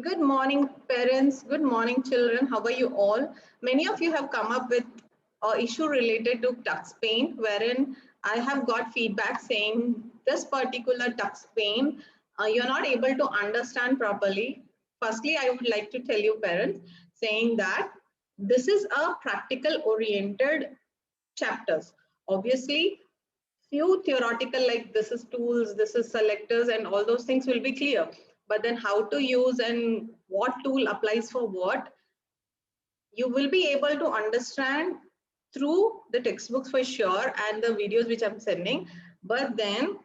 Good morning, parents. Good morning, children. How are you all? Many of you have come up with an issue related to tux pain, wherein I have got feedback saying this particular tux pain you're not able to understand properly. Firstly, I would like to tell you, parents, saying that this is a practical oriented chapters. Obviously, few theoretical like this is tools, this is selectors, and all those things will be clear, but then how to use and what tool applies for what, you will be able to understand through the textbooks for sure and the videos which I'm sending. But then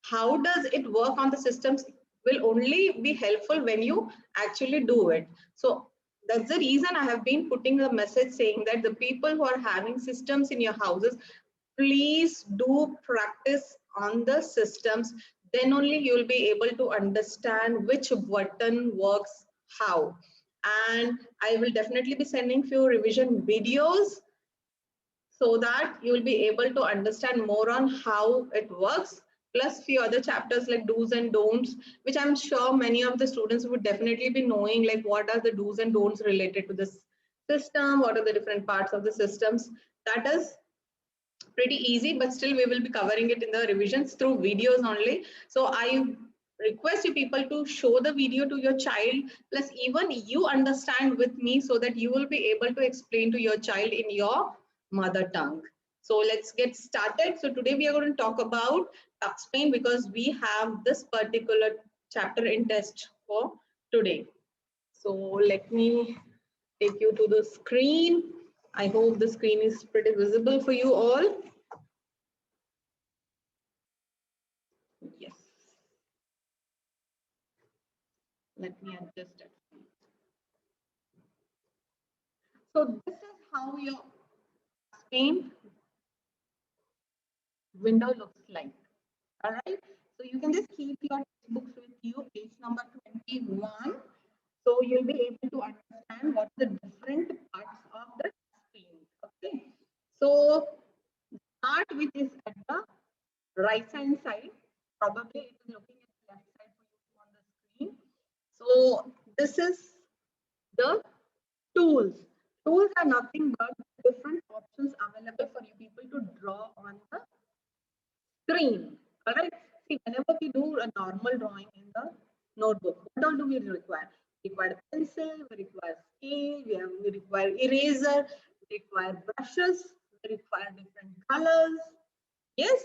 how does it work on the systems will only be helpful when you actually do it. So that's the reason I have been putting a message saying that the people who are having systems in your houses, please do practice on the systems. Then only you will be able to understand which button works how. And I will definitely be sending few revision videos so that you will be able to understand more on how it works, plus few other chapters like do's and don'ts, which I'm sure many of the students would definitely be knowing, like what are the do's and don'ts related to this system, what are the different parts of the systems. That is pretty easy, but still we will be covering it in the revisions through videos only. So I request you people to show the video to your child, plus even you understand with me so that you will be able to explain to your child in your mother tongue. So let's get started. So today we are going to talk about tux pain because we have this particular chapter in test for today. So let me take you to the screen. I hope the screen is pretty visible for you all. Yes. Let me adjust it. So this is how your paint window looks like. All right. So you can just keep your textbooks with you, page number 21. So you'll be able to understand what the different parts of the screen. Okay. So part which is at the right hand side, probably it is looking at the left side for you on the screen. So this is the tools. Tools are nothing but different options available for you people to draw on the screen. All right. See, whenever we do a normal drawing in the notebook, what all do we require? We require pencil, we require scale, we require eraser, we require brushes, we require different colors. Yes,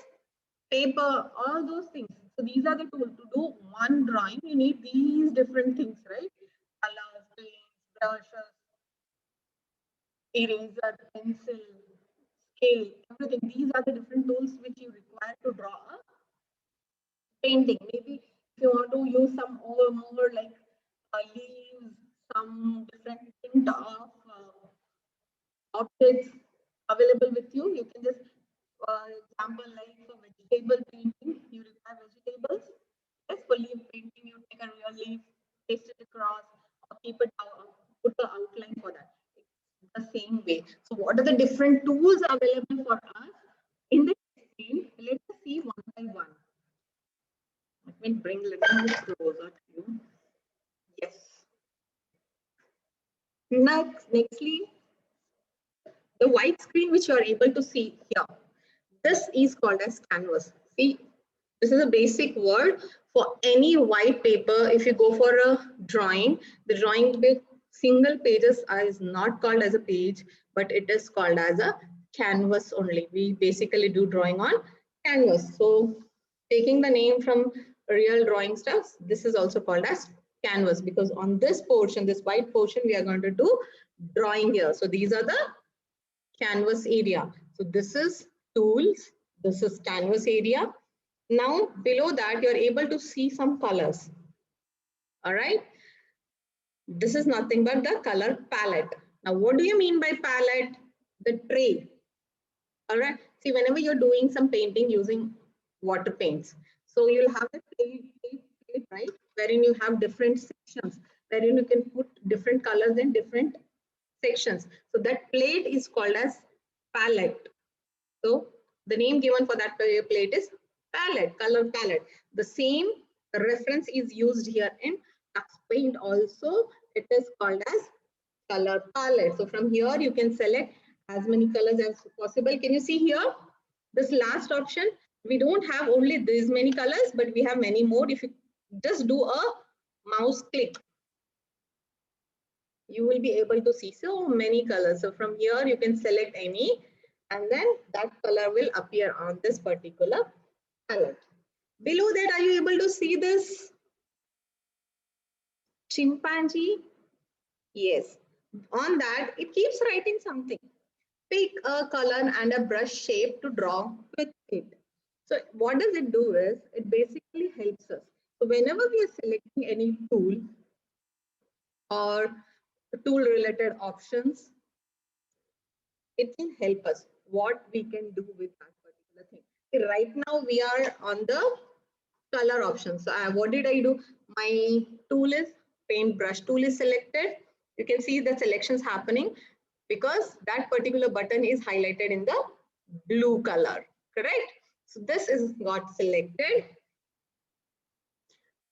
paper, all those things. So these are the tools. To do one drawing, you need these different things, right? Colors, paints, brushes, eraser, pencil, scale, everything. These are the different tools which you require to draw a painting. Maybe if you want to use some more like leaves, some different hint of objects available with you, you can just, example like for vegetable painting, you require vegetables. Yes, for leaf painting, you take a real leaf, paste it across, or keep it out, put the outline for that. The same way. So what are the different tools available for us in the screen? Let us see one by one. Let me bring a little more closer to you. Yes. Nextly, the white screen which you are able to see here. This is called as canvas. See, this is a basic word for any white paper. If you go for a drawing, the drawing with single pages is not called as a page, but it is called as a canvas only. We basically do drawing on canvas. So taking the name from real drawing stuff, this is also called as canvas because on this portion, this white portion, we are going to do drawing here. So these are the canvas area. So this is tools, this is canvas area. Now below that you're able to see some colors. All right. This is nothing but the color palette. Now what do you mean by palette? The tray. All right. See, whenever you're doing some painting using water paints, so you'll have a plate, right, wherein you have different sections, wherein you can put different colors in different sections. So that plate is called as palette. So the name given for that plate is palette, color palette. The same reference is used here in Tux Paint also, it is called as color palette. So from here you can select as many colors as possible. Can you see here? This last option, we don't have only these many colors, but we have many more. If you just do a mouse click, you will be able to see so many colors. So from here you can select any, and then that color will appear on this particular palette. Below that, are you able to see this chimpanzee? Yes. On that, it keeps writing something. Pick a color and a brush shape to draw with it. So what does it do is, it basically helps us. So whenever we are selecting any tool or tool related options, it can help us what we can do with that particular thing. Okay, right now we are on the color options. So what did I do? My tool is paintbrush tool is selected. You can see the selections happening because that particular button is highlighted in the blue color, correct? So this is got selected.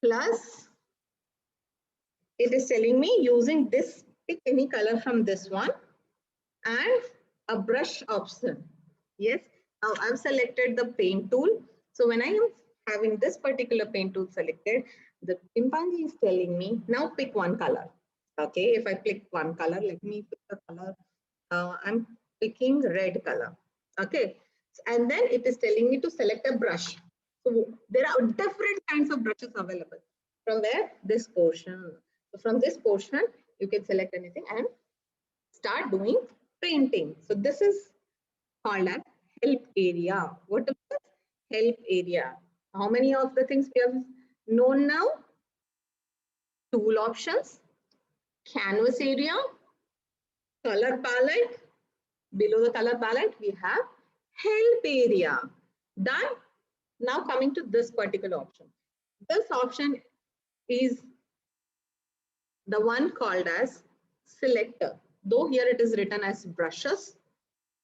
Plus it is telling me using this, pick any color from this one and a brush option. Yes, now I've selected the paint tool. So when I am having this particular paint tool selected, the chimpanzee is telling me now pick one color. Okay, if I pick one color, let me pick the color. I'm picking red color. Okay, and then it is telling me to select a brush. So there are different kinds of brushes available. From where? This portion. So from this portion, you can select anything and start doing painting. So this is called as help area. What is this? Help area. How many of the things we have known now? Tool options, canvas area, color palette. Below the color palette, we have help area. Done. Now coming to this particular option. This option is the one called as selector. Though here it is written as brushes,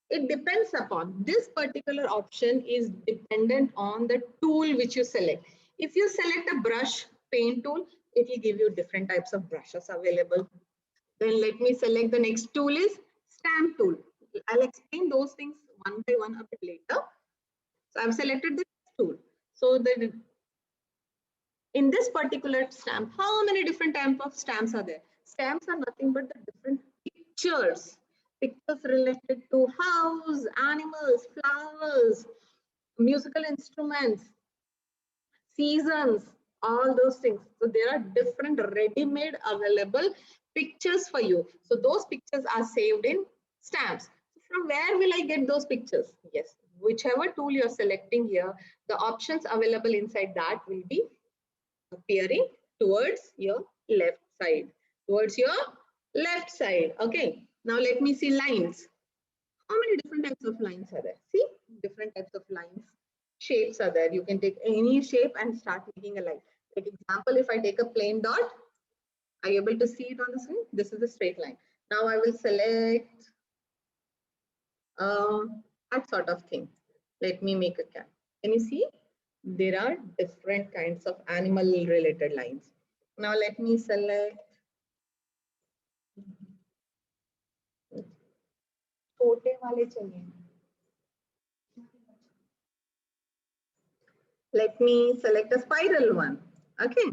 it depends upon this particular option is dependent on the tool which you select. If you select a brush paint tool, it will give you different types of brushes available. Then let me select the next tool is stamp tool. I'll explain those things one by one a bit later. So I've selected this tool. So in this particular stamp, how many different types of stamps are there? Stamps are nothing but the different pictures. Pictures related to house, animals, flowers, musical instruments, seasons, all those things. So there are different ready-made available pictures for you. So those pictures are saved in stamps. From where will I get those pictures? Yes, whichever tool you're selecting here, the options available inside that will be appearing towards your left side. Towards your left side. Okay. Now let me see lines. How many different types of lines are there? See, different types of lines. Shapes are there. You can take any shape and start making a line. Like example, if I take a plain dot, are you able to see it on the screen? This is a straight line. Now I will select that sort of thing. Let me make a cat. Can you see? There are different kinds of animal related lines. Now let me select छोटे वाले चाहिए. Let me select a spiral one. Okay.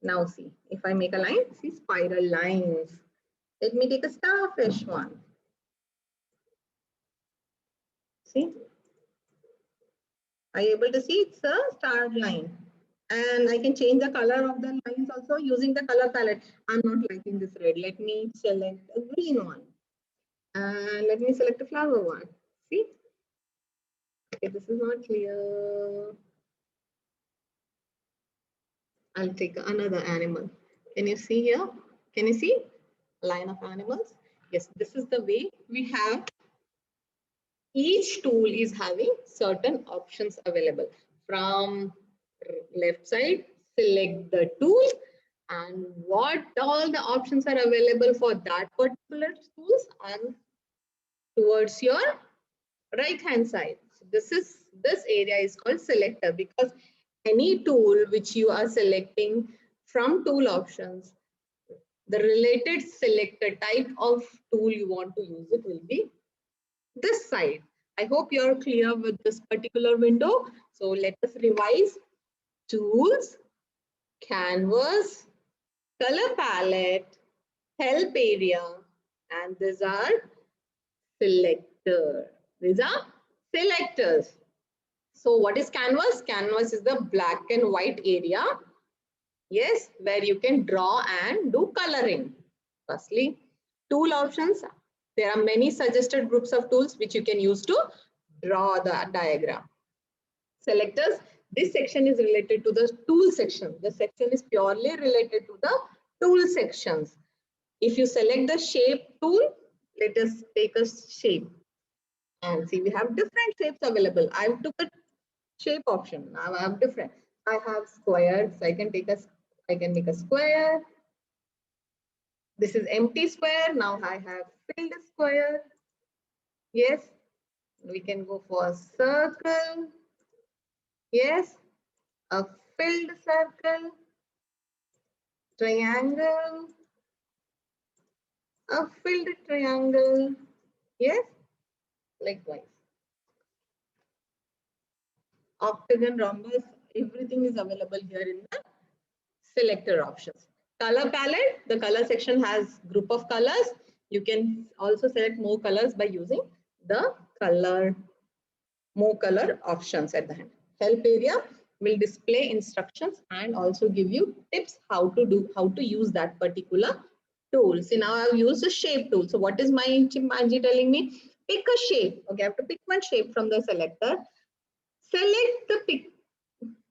Now see, if I make a line, see spiral lines. Let me take a starfish one. See? Are you able to see? It's a star line. And I can change the color of the lines also using the color palette. I'm not liking this red. Let me select a green one. And let me select a flower one. See? Okay, this is not clear. I'll take another animal. Can you see here? Can you see? Line of animals. Yes, this is the way we have. Each tool is having certain options available. From left side, select the tool and what all the options are available for that particular tools and towards your right hand side. So this area is called selector because any tool which you are selecting from tool options, the related selector type of tool you want to use it will be this side. I hope you're clear with this particular window. So let us revise. Tools, canvas, color palette, help area, and these are selector. These are selectors. So what is canvas? Canvas is the black and white area. Yes, where you can draw and do coloring. Firstly, tool options. There are many suggested groups of tools which you can use to draw the diagram. Selectors, this section is related to the tool section. The section is purely related to the tool sections. If you select the shape tool, let us take a shape and see we have different shapes available. I took a shape option. Now I have different. I have square, so I can make a square. This is empty square. Now I have filled square. Yes, we can go for a circle. Yes, a filled circle, triangle, a filled triangle. Yes, likewise. Octagon, rhombus, everything is available here in the selector options. Color palette, the color section has group of colors. You can also select more colors by using the more color options at the end. Help area will display instructions and also give you tips how to use that particular tool. See, now I've used a shape tool. So what is my Chimpanzee telling me? Pick a shape. Okay, I have to pick one shape from the selector. Select the pick,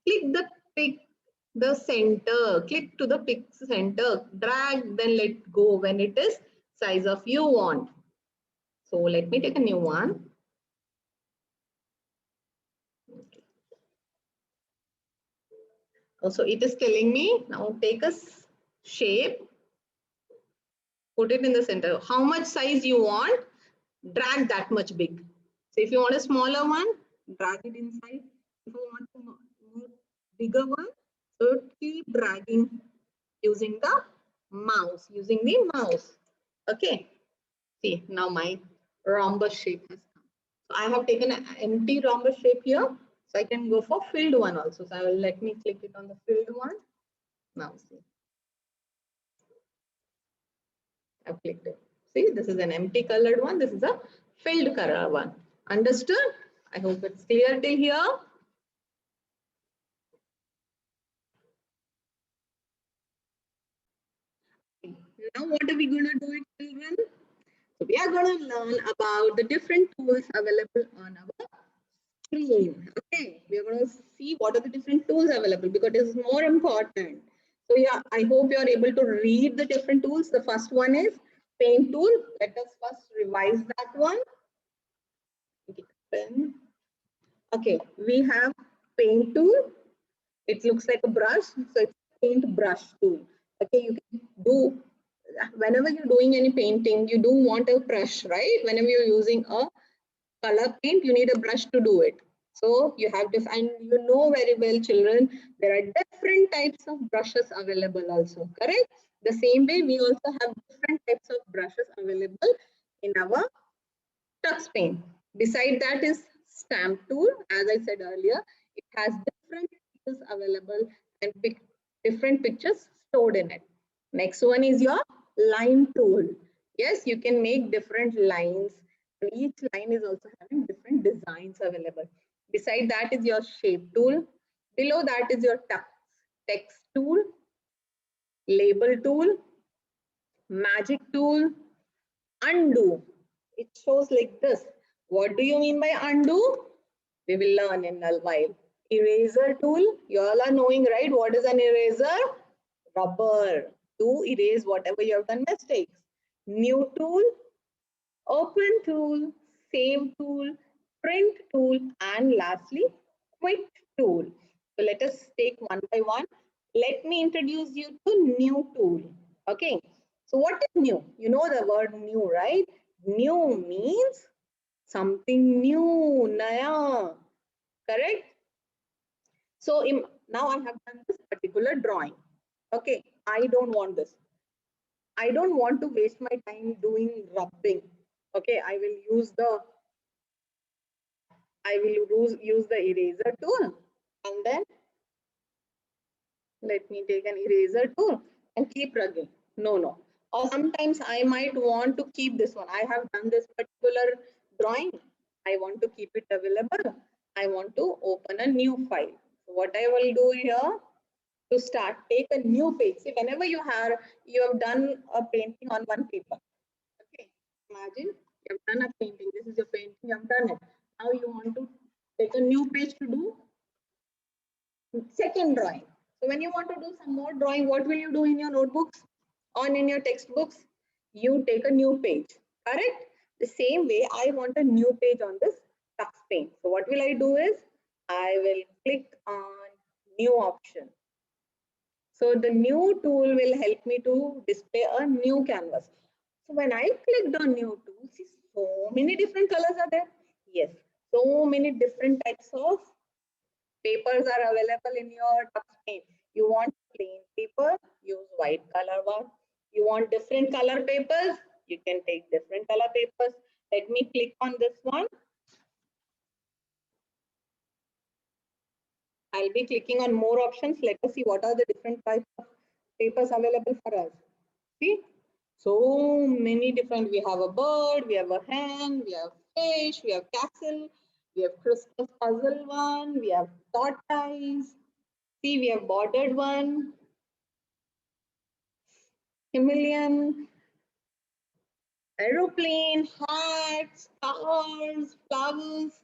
click the pick the center, click to the pick center, drag, then let go when it is size of you want. So let me take a new one. So it is telling me now take a shape, put it in the center. How much size you want, drag that much big. So if you want a smaller one, drag it inside. If you want a more bigger one, so keep dragging using the mouse, Okay. See, now my rhombus shape has come. So I have taken an empty rhombus shape here. So I can go for filled one also. So I will let me click it on the filled one. Now see. I've clicked it. See, this is an empty colored one. This is a filled color one. Understood? I hope it's clear till here. Now what are we going to do it, children? So we are going to learn about the different tools available on our screen. Okay, we are going to see what are the different tools available because it is more important. So yeah, I hope you are able to read the different tools. The first one is paint tool. Let us first revise that one. Pen. Okay, we have paint tool. It looks like a brush, so it's paint brush tool. Okay, you can do, whenever you're doing any painting, you do want a brush, right? Whenever you're using a color paint, you need a brush to do it. So you have to, and you know very well, children, there are different types of brushes available also, correct? The same way, we also have different types of brushes available in our Tux Paint. Beside that is stamp tool. As I said earlier, it has different pictures available and different pictures stored in it. Next one is your line tool. Yes, you can make different lines. Each line is also having different designs available. Beside that is your shape tool. Below that is your text tool, label tool, magic tool, undo. It shows like this. What do you mean by undo? We will learn in a while. Eraser tool, you all are knowing, right? What is an eraser? Rubber to erase whatever you have done mistakes. New tool, open tool, save tool, print tool, and lastly, quit tool. So let us take one by one. Let me introduce you to new tool. Okay. So what is new? You know the word new, right? New means something new, naya. Correct? So now I have done this particular drawing. Okay, I don't want this. I don't want to waste my time doing rubbing. Okay, I will use the eraser tool, and then let me take an eraser tool and keep rubbing. No, no. Or sometimes I might want to keep this one. I have done this particular drawing. I want to keep it available. I want to open a new file. So what I will do here to start, take a new page. See, whenever you have done a painting on one paper. Okay, imagine you have done a painting. This is your painting. You have done it. Now you want to take a new page to do second drawing. So when you want to do some more drawing, what will you do in your notebooks or in your textbooks? You take a new page, correct? The same way, I want a new page on this Tux Paint. So what will I do is, I will click on new option. So the new tool will help me to display a new canvas. So when I clicked on new tool, see, so many different colors are there. Yes, so many different types of papers are available in your Tux Paint. You want plain paper, use white color one. You want different color papers, you can take different color papers. Let me click on this one. I'll be clicking on more options. Let us see what are the different types of papers available for us. See, so many different. We have a bird, we have a hen, we have fish, we have castle, we have Christmas puzzle one, we have tortoise. See, we have bordered one, chameleon, aeroplane, hats, cars, flowers.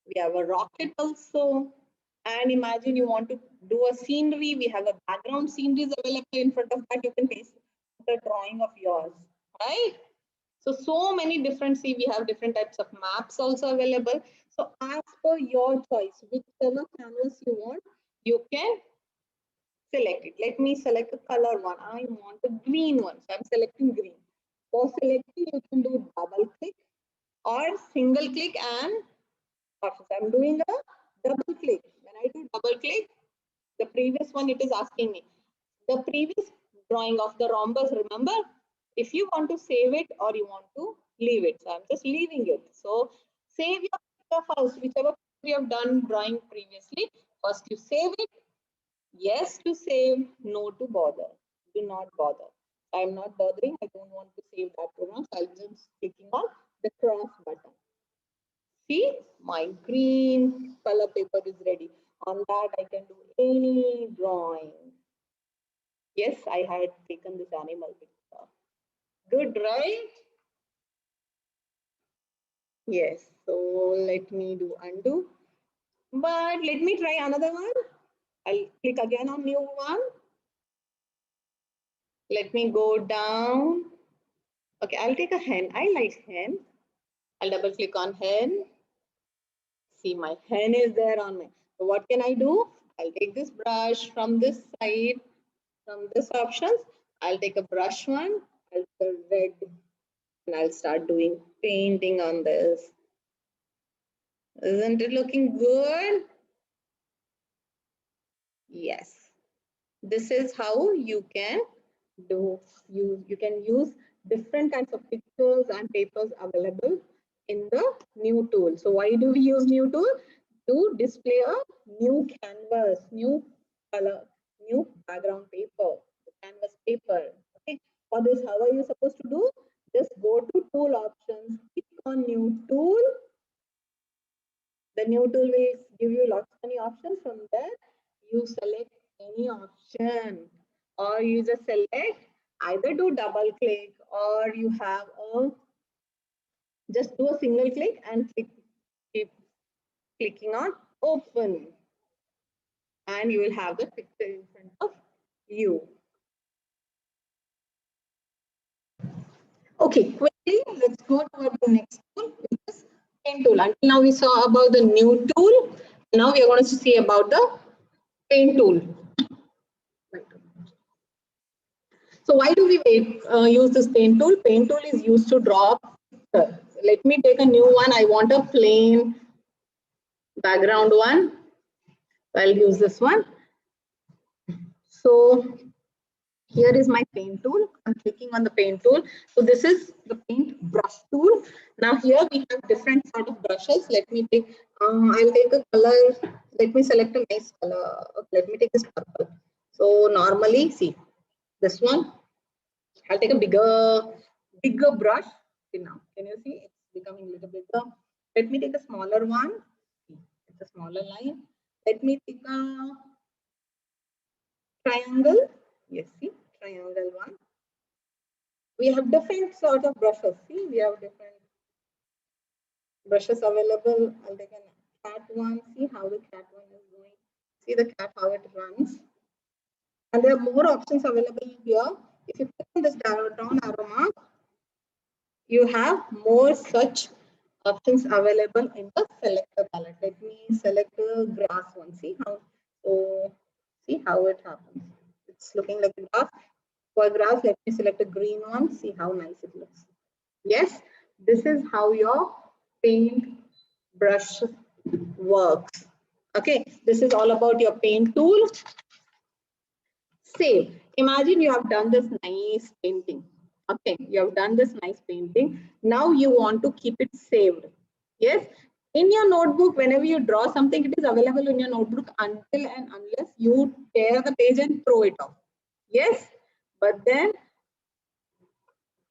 We have a rocket also. And imagine you want to do a scenery. We have a background sceneries available in front of that. You can paste the drawing of yours, right? So many different, see, we have different types of maps also available. So as per your choice, whichever canvas you want, you can select it. Let me select a color one. I want a green one. So I'm selecting green. For selecting, you can do double click or single click and options. I'm doing a double click. When I do double click, the previous one it is asking me. The previous drawing of the rhombus, remember? If you want to save it or you want to leave it. So I'm just leaving it. So save your picture first, whichever you have done drawing previously. First you save it. Yes to save, no to bother. Do not bother. I'm not bothering. I don't want to save that program. So I'm just clicking on the cross button. See, my green color paper is ready. On that, I can do any drawing. Yes, I had taken this animal picture. Good, right? Yes. So let me do undo. But let me try another one. I'll click again on new one. Let me go down. Okay, I'll take a hen. I like hen. I'll double click on hen. See, my hen is there on me. So what can I do? I'll take this brush from this side, from this options. I'll take a brush one. I'll take a red and I'll start doing painting on this. Isn't it looking good? Yes. This is how you can do, you can use different kinds of pictures and papers available in the new tool. So why do we use new tool? To display a new canvas, new color, new background paper, the canvas paper. Okay. For this, how are you supposed to do? Just go to tool options, click on new tool. The new tool will give you lots of many options. From there, you select any option, or you just select, either do double click or you have a, just do a single click and keep clicking on open, and you will have the picture in front of you. Okay, quickly, let's go toward the next tool, which is paint tool. Until now, we saw about the new tool. Now we are going to see about the paint tool. So why do we use this paint tool? Paint tool is used to draw a picture. Let me take a new one. I want a plain background one. I'll use this one. So Here is my paint tool. I'm clicking on the paint tool. So this is the paint brush tool. Now here we have different sort of brushes. Let me take, I'll take a color. Let me select a nice color. Let me take this purple. So normally, see this one. I'll take a bigger brush. See now, can you see? It's becoming a little bigger. Let me take a smaller one. It's a smaller line. Let me take a triangle. Yes, see, triangle one. We have different sort of brushes. See, we have different brushes available. I'll take a cat one. See how the cat one is going. See the cat how it runs. And there are more options available here. If you click on this down arrow mark, you have more such options available in the selector palette. Let me select the grass one. See how, so see how it happens. It's looking like a grass. For grass, let me select a green one. See how nice it looks. Yes, this is how your paint brush works. Okay, this is all about your paint tool. Save. Imagine you have done this nice painting. Okay, you have done this nice painting. Now you want to keep it saved. Yes, in your notebook, whenever you draw something, it is available in your notebook until and unless you tear the page and throw it off. Yes, but then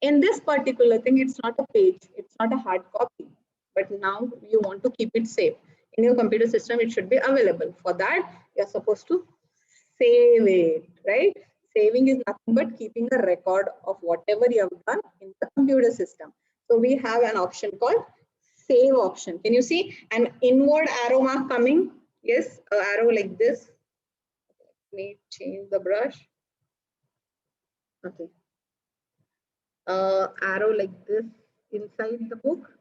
in this particular thing, it's not a page, it's not a hard copy, but now you want to keep it safe. In your computer system, it should be available. For that, you're supposed to save it, right? Saving is nothing but keeping a record of whatever you have done in the computer system. So we have an option called save option. Can you see an inward arrow mark coming? Yes, an arrow like this. Let me change the brush. Okay. Arrow like this inside the book.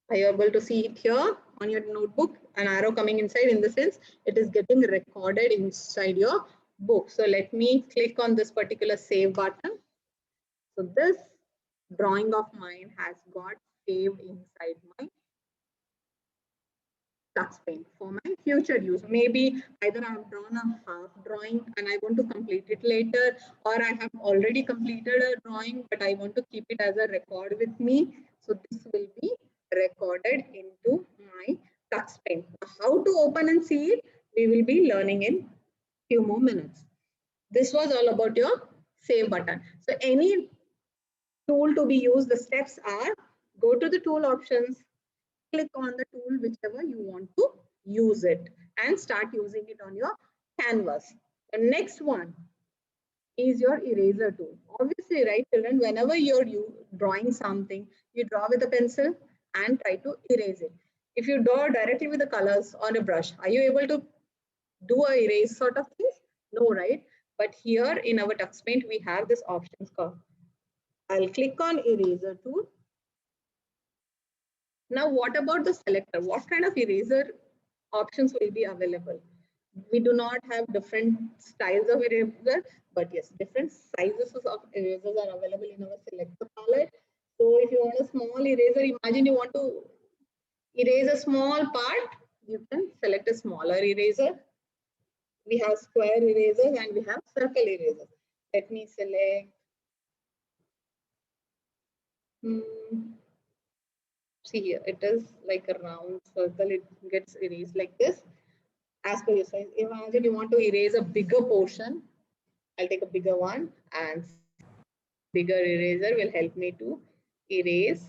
Are you able to see it here on your notebook? An arrow coming inside, in the sense it is getting recorded inside your book. So let me click on this particular save button. So this drawing of mine has got saved inside my TuxPaint for my future use. Maybe either I have drawn a half drawing and I want to complete it later, or I have already completed a drawing, but I want to keep it as a record with me. So this will be recorded into my TuxPaint. How to open and see it, we will be learning in few more minutes. This was all about your save button. So any tool to be used, the steps are: go to the tool options, click on the tool whichever you want to use it, and start using it on your canvas. The next one is your eraser tool. Obviously, right, children, whenever you're drawing something, you draw with a pencil and try to erase it. If you draw directly with the colors on a brush, are you able to do a erase sort of things? No, right? But here in our TuxPaint, we have this options called. I'll click on eraser tool. Now, what about the selector? What kind of eraser options will be available? We do not have different styles of eraser, but yes, different sizes of erasers are available in our selector palette. So if you want a small eraser, imagine you want to erase a small part, you can select a smaller eraser. We have square erasers and we have circle erasers. Let me select. See here, it is like a round circle. It gets erased like this. As per your size, imagine you want to erase a bigger portion. I'll take a bigger one, and bigger eraser will help me to erase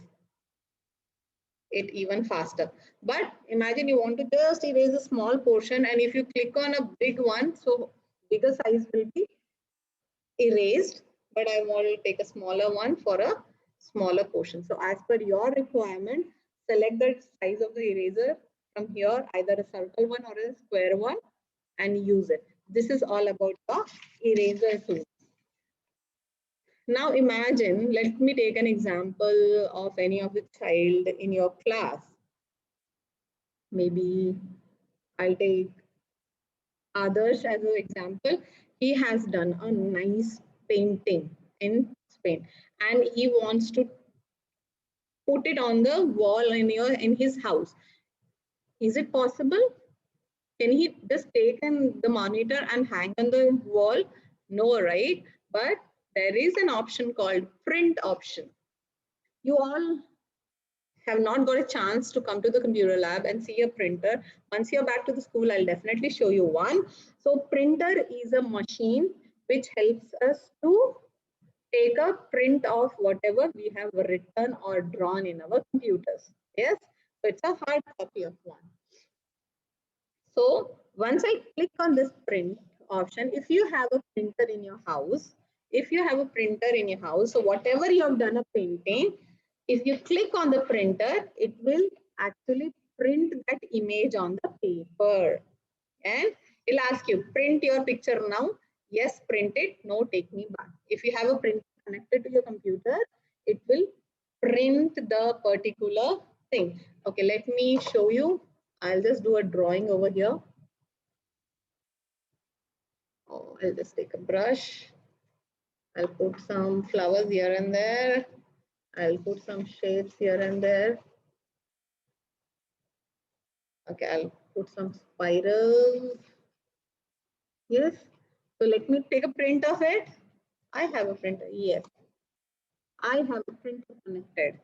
it even faster. But imagine you want to just erase a small portion, and if you click on a big one, so bigger size will be erased, but I want to take a smaller one for a smaller portion. So as per your requirement, select the size of the eraser from here, either a circle one or a square one, and use it. This is all about the eraser tool. Now imagine, let me take an example of any of the child in your class. Maybe I'll take Adarsh as an example. He has done a nice painting in Spain and he wants to put it on the wall in his house. Is it possible? Can he just take the monitor and hang on the wall? No, right? But there is an option called print option. You all have not got a chance to come to the computer lab and see a printer. Once you're back to the school, I'll definitely show you one. So printer is a machine which helps us to take a print of whatever we have written or drawn in our computers. Yes, so it's a hard copy of one. So once I click on this print option, if you have a printer in your house, so whatever you have done a painting, if you click on the printer, it will actually print that image on the paper. And it'll ask you, print your picture now. Yes, print it. No, take me back. If you have a printer connected to your computer, it will print the particular thing. Okay, let me show you. I'll just do a drawing over here. Oh, I'll just take a brush. I'll put some flowers here and there. I'll put some shapes here and there. Okay, I'll put some spirals. Yes. So let me take a print of it. I have a printer. Yes. I have a printer connected.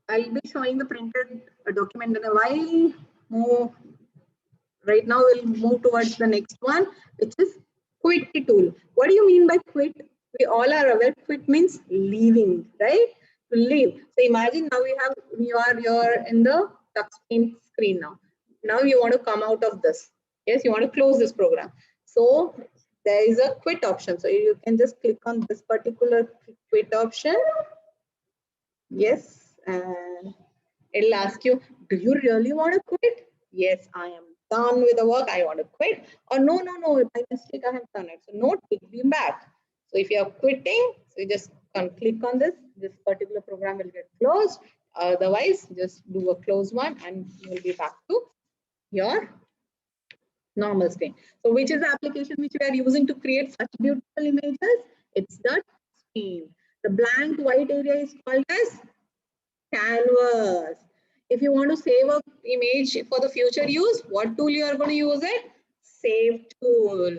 I'll be showing the printed document in a while. Move. Right now, we'll move towards the next one, which is quit tool. What do you mean by quit? We all are aware quit means leaving, right? To leave. So imagine now you're in the touchscreen screen now. Now you want to come out of this. Yes, you want to close this program. So there is a quit option. So you can just click on this particular quit option. Yes, and it'll ask you, do you really want to quit? Yes, I am done with the work. I want to quit. Or no, by mistake I have done it. So no, take me back. So if you are quitting, so you just can click on this. This particular program will get closed. Otherwise, just do a close one and you will be back to your normal screen. So which is the application which we are using to create such beautiful images? It's the screen. The blank white area is called as canvas. If you want to save a image for the future use, what tool you are going to use it? Save tool.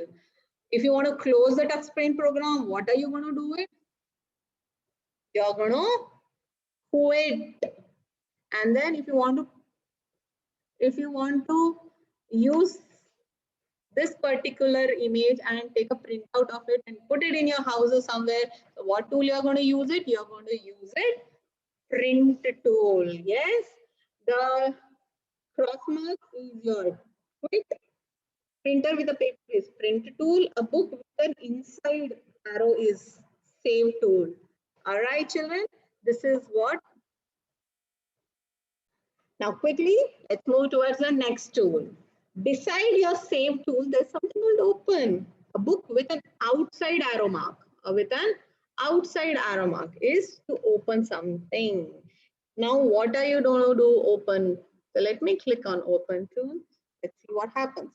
If you want to close the touchscreen program, what are you going to do it? You're going to quit. And then if you want to use this particular image and take a printout of it and put it in your house or somewhere, so what tool you're going to use it? You're going to use it print tool. Yes, the cross mark is your quit. Printer with a paper is print tool. A book with an inside arrow is save tool. All right, children, this is what. Now quickly, let's move towards the next tool. Beside your save tool, there's something called open. A book with an outside arrow mark, or with an outside arrow mark is to open something. Now, what are you going to do open? So let me click on open tool. Let's see what happens.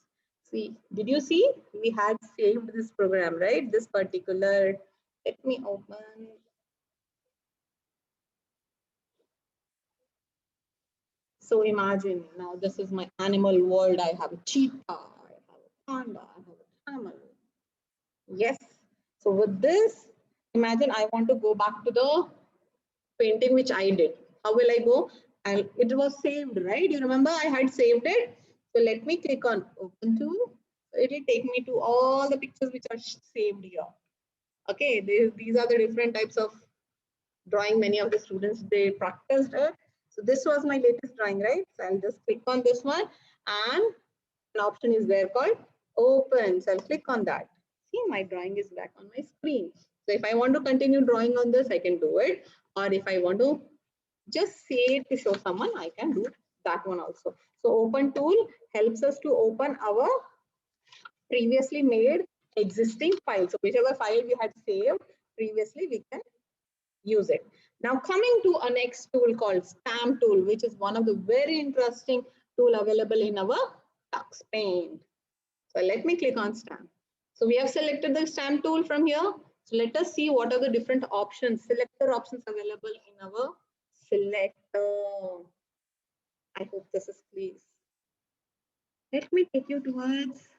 See, did you see? We had saved this program, right? This particular, let me open. So imagine now this is my animal world. I have a cheetah, I have a panda, I have a camel. Yes. So with this, imagine I want to go back to the painting which I did. How will I go? And it was saved, right? You remember I had saved it. So let me click on open tool. So it will take me to all the pictures which are saved here. Okay, these are the different types of drawing many of the students they practiced it. So this was my latest drawing, right? So I'll just click on this one and an option is there called open. So I'll click on that. See, my drawing is back on my screen. So if I want to continue drawing on this, I can do it. Or if I want to just say it to show someone, I can do that one also. So open tool helps us to open our previously made existing file. So whichever file we had saved previously, we can use it. Now coming to a next tool called stamp tool, which is one of the very interesting tool available in our TuxPaint. So let me click on stamp. So we have selected the stamp tool from here. So let us see what are the different options, selector options available in our selector. I hope this is clear. Let me take you towards,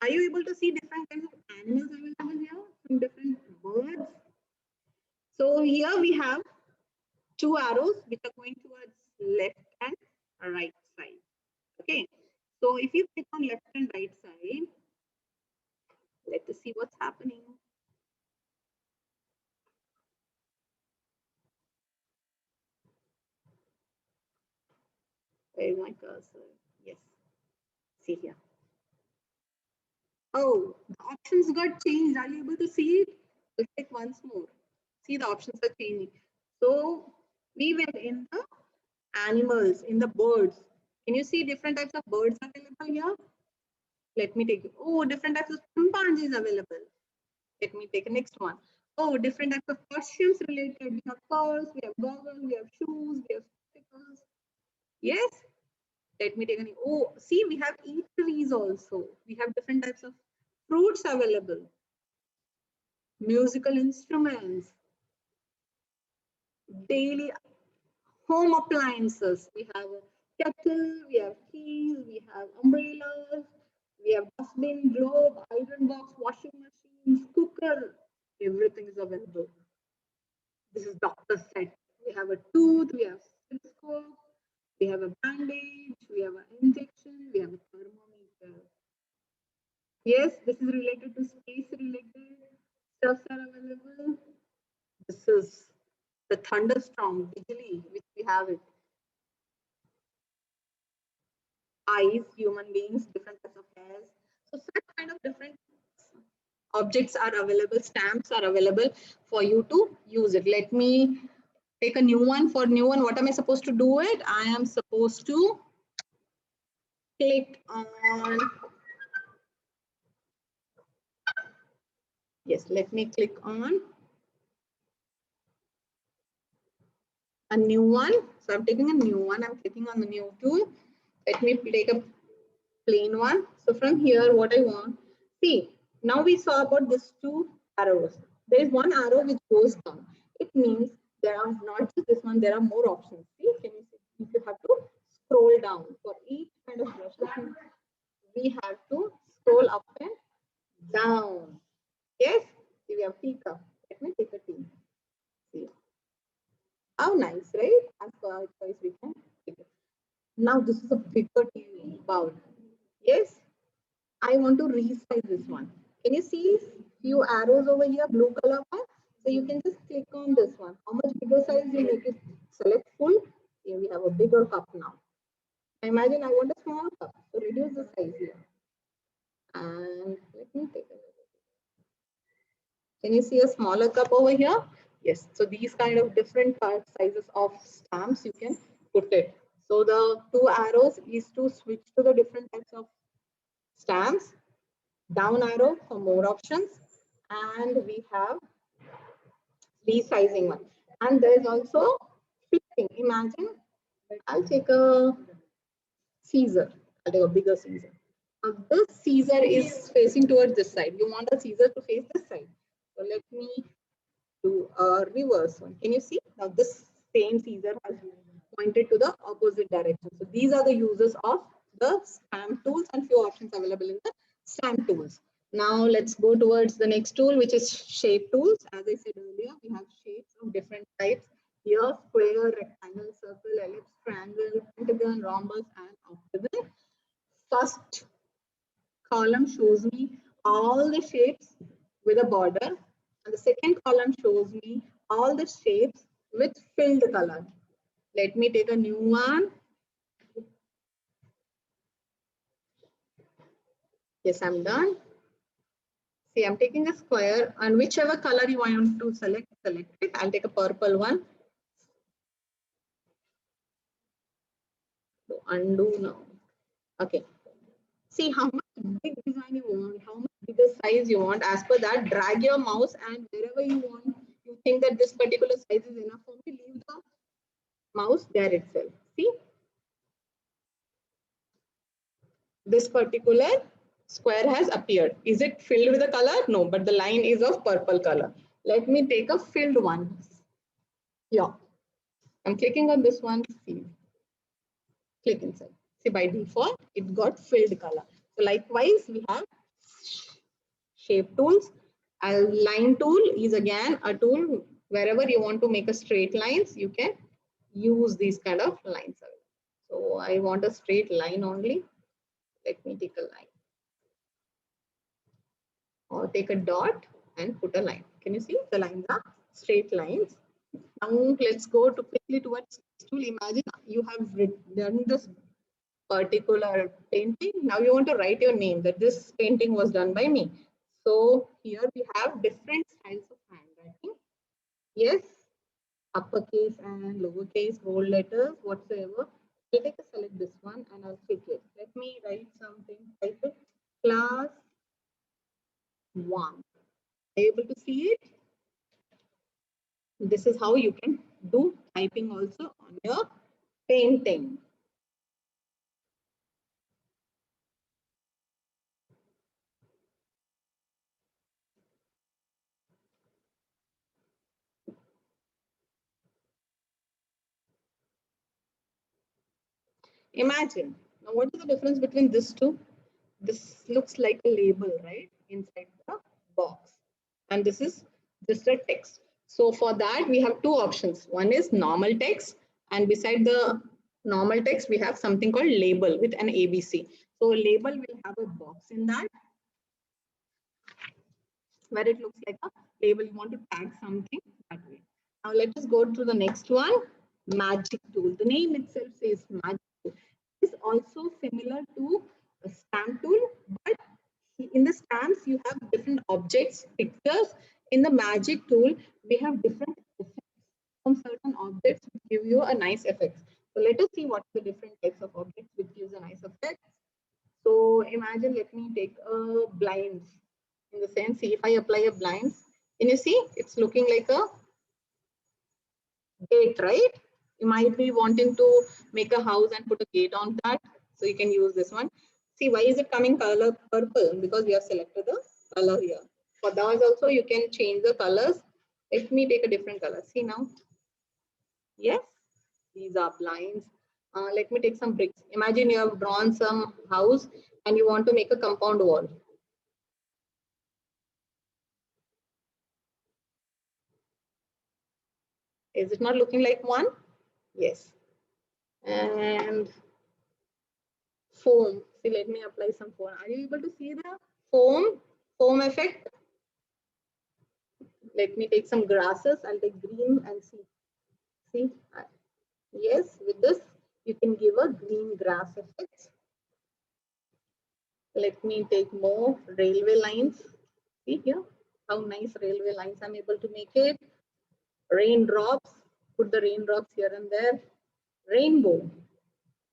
are you able to see different kinds of animals available here from different birds? So here we have two arrows which are going towards left and right side. Okay. So if you click on left and right side, let us see what's happening. Where is my cursor? Yes. See here. Oh, the options got changed. Are you able to see it? Let's click once more. See, the options are changing. So we went in the animals, in the birds. Can you see different types of birds available here? Let me take you. Oh, different types of chimpanzees available. Let me take the next one. Oh, different types of costumes related. We have furs, we have goggles, we have shoes, we have spectacles. Yes. Let me take any. Oh, see, we have eateries also. We have different types of fruits available. Musical instruments. Daily home appliances. We have a kettle, we have keys, we have umbrellas, we have dustbin, globe, iron box, washing machines, cooker. Everything is available. This is doctor's set. We have a tooth, we have stethoscope, we have a bandage, we have an injection, we have a thermometer. Yes, this is related to space related stuffs are available. This is the thunderstorm, Bijli, which we have it. Eyes, human beings, different types of hairs. So such kind of different objects are available, stamps are available for you to use it. Let me take a new one. For new one, what am I supposed to do it? I am supposed to click on, yes, let me click on a new one. So I'm taking a new one. I'm clicking on the new tool. Let me take a plain one. So from here, what I want, see, now we saw about these two arrows. There is one arrow which goes down. It means there are not just this one, there are more options. See, can you see? If you have to scroll down for each kind of brush, we have to scroll up and down. Yes, we have teacup. Let me take a tea. See, how nice, right? As far as we can take it. Now this is a bigger tea bowl. Yes, I want to resize this one. Can you see few arrows over here, blue color one? So you can just click on this one. How much bigger size you make it? Select full. Here we have a bigger cup now. Imagine I want a small cup. So reduce the size here. And let me take a look. Can you see a smaller cup over here? Yes. So these kind of different sizes of stamps you can put it. So the two arrows is to switch to the different types of stamps. Down arrow for more options, and we have resizing one, and there's also flipping. Imagine I'll take a Caesar. I'll take a bigger Caesar. Now this Caesar is facing towards this side. You want the Caesar to face this side. So let me do a reverse one. Can you see? Now this same Caesar has pointed to the opposite direction. So these are the uses of the stamp tools and few options available in the stamp tools. Now let's go towards the next tool, which is shape tools. As I said earlier, we have shapes of different types. Here, square, rectangle, circle, ellipse, triangle, pentagon, rhombus, and octagon. First column shows me all the shapes with a border, and the second column shows me all the shapes with filled color. Let me take a new one. Yes, I'm done. See, I'm taking a square, and whichever color you want to select, select it. I'll take a purple one. So undo now. Okay. See how much big design you want, how much bigger size you want. As per that, drag your mouse, and wherever you want, you think that this particular size is enough for me, leave the mouse there itself. See, this particular Square has appeared. Is it filled with a color? No, but the line is of purple color. Let me take a filled one. Yeah, I'm clicking on this one. See, click inside. See, by default, it got filled color. So likewise, we have shape tools. A line tool is again a tool wherever you want to make a straight lines, you can use these kind of lines. So I want a straight line only. Let me take a line or take a dot and put a line. Can you see the lines are straight lines? Now let's go to quickly towards tool. Imagine you have done this particular painting. Now you want to write your name that this painting was done by me. So here we have different styles of handwriting. Yes, uppercase and lowercase, bold letters, whatsoever. I'll take a select this one and I'll click it. Let me write something. Type it class 1. Are you able to see it? This is how you can do typing also on your painting. Imagine. Now, what is the difference between this two? This looks like a label, right? Inside the box. And this is just a text. So for that, we have two options. One is normal text. And beside the normal text, we have something called label with an ABC. So label will have a box in that where it looks like a label. You want to tag something that way. Now let us go to the next one, magic tool. The name itself says magic tool. It is also similar to a stamp tool, but in the stamps you have different objects, pictures. In the magic tool, we have different effects from certain objects which give you a nice effect. So let us see what the different types of objects which gives a nice effect. So imagine, let me take a blinds. In the sense, see if I apply a blinds, can you see it's looking like a gate, right? You might be wanting to make a house and put a gate on that. So you can use this one. See, why is it coming color purple? Because we have selected the color here. For those also, you can change the colors. Let me take a different color. See now. Yes, these are blinds. Let me take some bricks. Imagine you have drawn some house and you want to make a compound wall. Is it not looking like one? Yes. And foam. See, let me apply some foam. Are you able to see the foam effect? Let me take some grasses. I'll take green and see. See, yes, with this, you can give a green grass effect. Let me take more railway lines. See here, how nice railway lines I'm able to make it. Raindrops, put the raindrops here and there. Rainbow,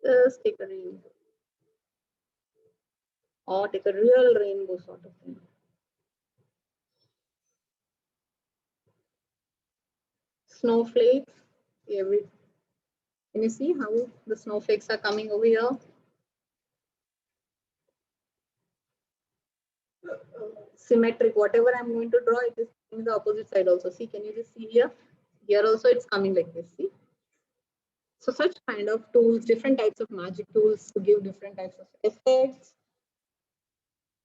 just take a rainbow. Or take a real rainbow sort of thing. Snowflakes, can you see how the snowflakes are coming over here? Symmetric, whatever I'm going to draw, it is in the opposite side also. See, can you just see here? Here also it's coming like this, see? So such kind of tools, different types of magic tools to give different types of effects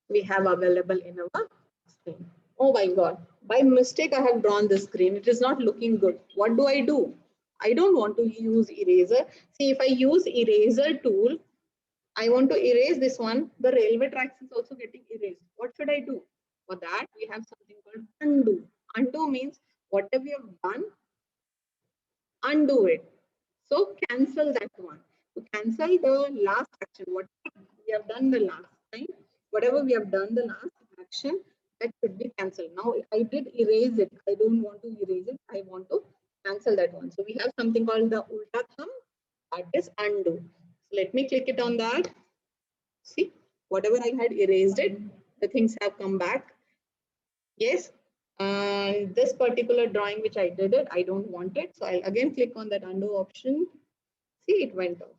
we have available in our screen. Oh my God, by mistake I have drawn this screen. It is not looking good. What do? I don't want to use eraser. See, if I use eraser tool, I want to erase this one. The railway tracks is also getting erased. What should I do? For that, we have something called undo. Undo means whatever you have done, undo it. So cancel that one. To cancel the last action, what we have done the last time, whatever we have done the last action, that should be cancelled. Now I did erase it. I don't want to erase it. I want to cancel that one. So we have something called the ulta thumb. That is undo. So let me click it on that. See, whatever I had erased it, the things have come back. Yes, this particular drawing which I did it, I don't want it. So I'll again click on that undo option. See, it went off.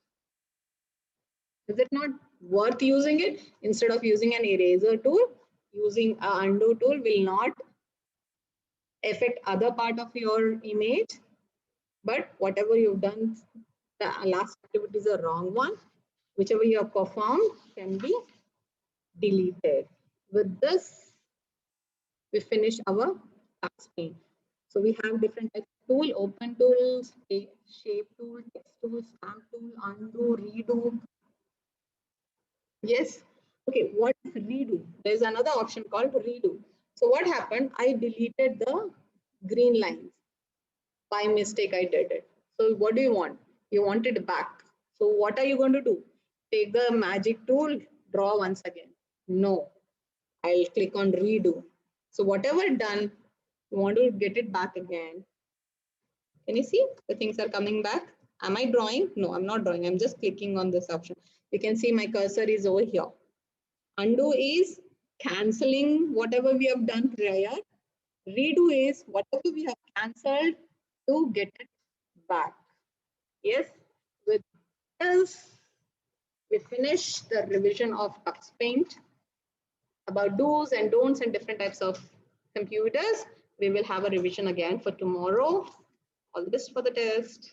Is it not worth using it. Instead of using an eraser tool, using an undo tool will not affect other part of your image, but whatever you've done, the last activity is a wrong one. Whichever you have performed can be deleted. With this, we finish our task pane. So we have different types of tool, open tools, shape tool, text tool, stamp tool, undo, redo. Yes. Okay, what is redo? There's another option called redo. So what happened? I deleted the green lines. By mistake, I did it. So what do you want? You want it back. So what are you going to do? Take the magic tool, draw once again. No, I'll click on redo. So whatever done, you want to get it back again. Can you see the things are coming back? Am I drawing? No, I'm not drawing. I'm just clicking on this option. You can see my cursor is over here. Undo is canceling whatever we have done prior. Redo is whatever we have cancelled to get it back. Yes, with this, we finish the revision of TuxPaint about do's and don'ts and different types of computers. We will have a revision again for tomorrow. All the best for the test.